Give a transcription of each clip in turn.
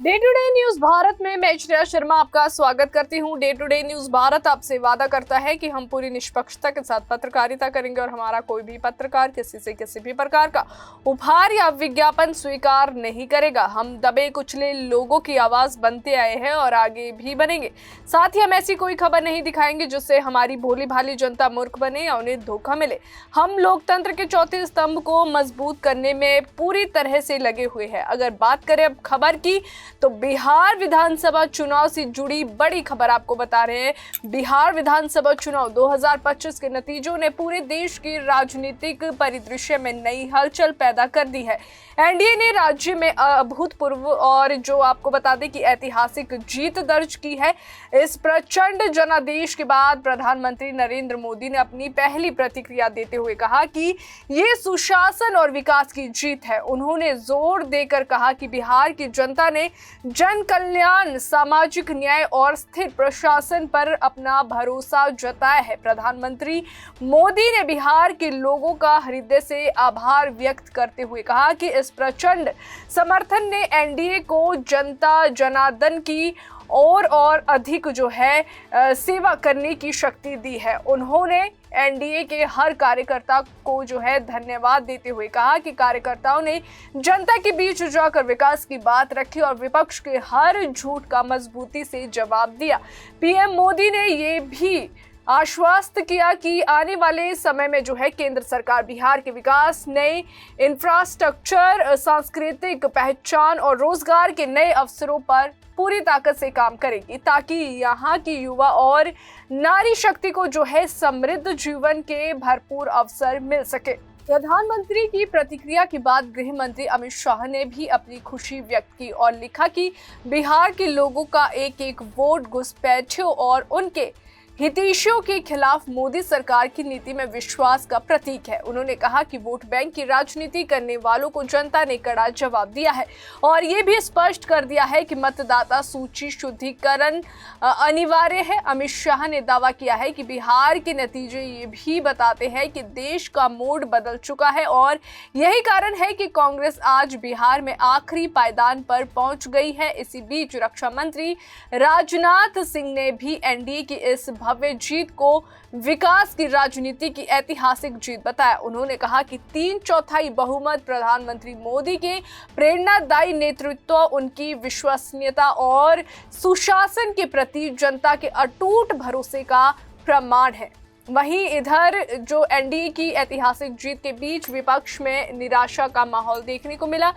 Day to day news Bharat में मैं श्रेया शर्मा आपका स्वागत करती हूं। Day to day news Bharat आपसे वादा करता है कि हम पूरी निष्पक्षता के साथ पत्रकारिता करेंगे और हमारा कोई भी पत्रकार किसी से किसी भी प्रकार का उपहार या विज्ञापन स्वीकार नहीं करेगा। हम दबे कुचले लोगों की आवाज बनते आए हैं और आगे भी बनेंगे। साथ ही हम ऐसी कोई खबर नहीं दिखाएंगे जिससे हमारी भोली भाली जनता मूर्ख बने या उन्हें धोखा मिले। हम लोकतंत्र के चौथे स्तंभ को मजबूत करने में पूरी तरह से लगे हुए हैं। अगर बात करें अब खबर की, तो बिहार विधानसभा चुनाव से जुड़ी बड़ी खबर आपको बता रहे हैं। बिहार विधानसभा चुनाव 2025 के नतीजों ने पूरे देश की राजनीतिक परिदृश्य में नई हलचल पैदा कर दी है। एनडीए ने राज्य में अभूतपूर्व और जो आपको बता दें कि ऐतिहासिक जीत दर्ज की है। इस प्रचंड जनादेश के बाद प्रधानमंत्री नरेंद्र मोदी ने अपनी पहली प्रतिक्रिया देते हुए कहा कि ये सुशासन और विकास की जीत है। उन्होंने जोर देकर कहा कि बिहार की जनता ने जन कल्याण, सामाजिक न्याय और स्थिर प्रशासन पर अपना भरोसा जताया है। प्रधानमंत्री मोदी ने बिहार के लोगों का हृदय से आभार व्यक्त करते हुए कहा कि इस प्रचंड समर्थन ने एनडीए को जनता जनार्दन की और अधिक जो है सेवा करने की शक्ति दी है। उन्होंने एनडीए के हर कार्यकर्ता को जो है धन्यवाद देते हुए कहा कि कार्यकर्ताओं ने जनता के बीच जाकर विकास की बात रखी और विपक्ष के हर झूठ का मजबूती से जवाब दिया। पीएम मोदी ने ये भी आश्वस्त किया कि आने वाले समय में जो है केंद्र सरकार बिहार के विकास, नए इंफ्रास्ट्रक्चर, सांस्कृतिक पहचान और रोजगार के नए अवसरों पर पूरी ताकत से काम करेगी ताकि यहाँ की युवा और नारी शक्ति को जो है समृद्ध जीवन के भरपूर अवसर मिल सके। प्रधानमंत्री की प्रतिक्रिया के बाद गृह मंत्री अमित शाह ने भी अपनी खुशी व्यक्त की और लिखा कि बिहार के लोगों का एक एक वोट घुसपैठियों और उनके हितैषियों के खिलाफ मोदी सरकार की नीति में विश्वास का प्रतीक है। उन्होंने कहा कि वोट बैंक की राजनीति करने वालों को जनता ने कड़ा जवाब दिया है और ये भी स्पष्ट कर दिया है कि मतदाता सूची शुद्धिकरण अनिवार्य है। अमित शाह ने दावा किया है कि बिहार के नतीजे ये भी बताते हैं कि देश का मूड बदल चुका है और यही कारण है कि कांग्रेस आज बिहार में आखिरी पायदान पर पहुंच गई है। इसी बीच रक्षा मंत्री राजनाथ सिंह ने भी एनडीए की इस भव्य जीत को विकास की राजनीति की ऐतिहासिक जीत बताया। उन्होंने कहा कि 3/4 बहुमत, प्रधानमंत्री मोदी के प्रेरणादायी नेतृत्व, उनकी विश्वसनीयता और सुशासन के प्रति जनता के अटूट भरोसे का प्रमाण है। वहीं इधर जो एनडीए की ऐतिहासिक जीत के बीच विपक्ष में निराशा का माहौल देखने को मिला।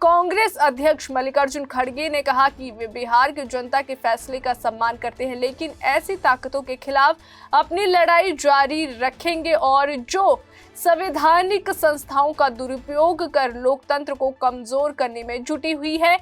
कांग्रेस अध्यक्ष मल्लिकार्जुन खड़गे ने कहा कि वे बिहार की जनता के फैसले का सम्मान करते हैं, लेकिन ऐसी ताकतों के खिलाफ अपनी लड़ाई जारी रखेंगे और जो संवैधानिक संस्थाओं का दुरुपयोग कर लोकतंत्र को कमजोर करने में जुटी हुई है।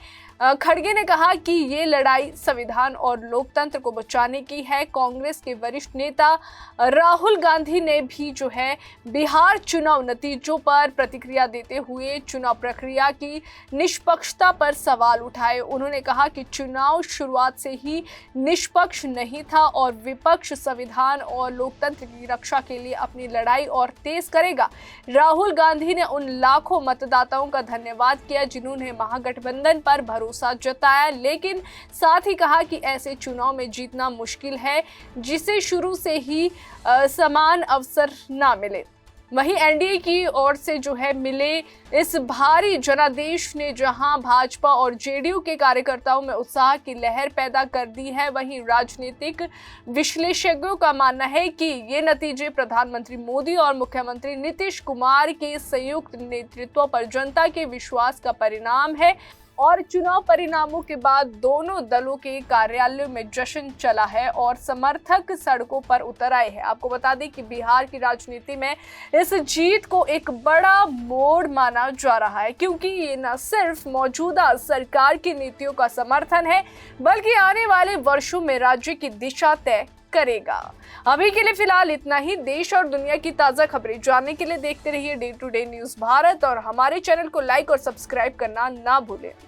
खड़गे ने कहा कि ये लड़ाई संविधान और लोकतंत्र को बचाने की है। कांग्रेस के वरिष्ठ नेता राहुल गांधी ने भी जो है बिहार चुनाव नतीजों पर प्रतिक्रिया देते हुए चुनाव प्रक्रिया की निष्पक्षता पर सवाल उठाए। उन्होंने कहा कि चुनाव शुरुआत से ही निष्पक्ष नहीं था और विपक्ष संविधान और लोकतंत्र की रक्षा के लिए अपनी लड़ाई और तेज करेगा। राहुल गांधी ने उन लाखों मतदाताओं का धन्यवाद किया जिन्होंने महागठबंधन पर भरोसा जताया, लेकिन साथ ही कहा कि ऐसे चुनाव में जीतना मुश्किल है जिसे शुरू से ही समान अवसर ना मिले। वहीं एनडीए की ओर से जो है मिले इस भारी जनादेश ने जहां भाजपा और जेडीयू के कार्यकर्ताओं में उत्साह की लहर पैदा कर दी है, वहीं राजनीतिक विश्लेषकों का मानना है कि ये नतीजे प्रधानमंत्री मोदी और मुख्यमंत्री नीतीश कुमार के संयुक्त नेतृत्व पर जनता के विश्वास का परिणाम है और चुनाव परिणामों के बाद दोनों दलों के कार्यालयों में जश्न चला है और समर्थक सड़कों पर उतर आए हैं। आपको बता दें कि बिहार की राजनीति में इस जीत को एक बड़ा मोड़ माना जा रहा है, क्योंकि ये न सिर्फ मौजूदा सरकार की नीतियों का समर्थन है बल्कि आने वाले वर्षों में राज्य की दिशा तय करेगा। अभी के लिए फिलहाल इतना ही। देश और दुनिया की ताजा खबरें जानने के लिए देखते रहिए day to day news Bharat और हमारे चैनल को लाइक और सब्सक्राइब करना ना भूलें।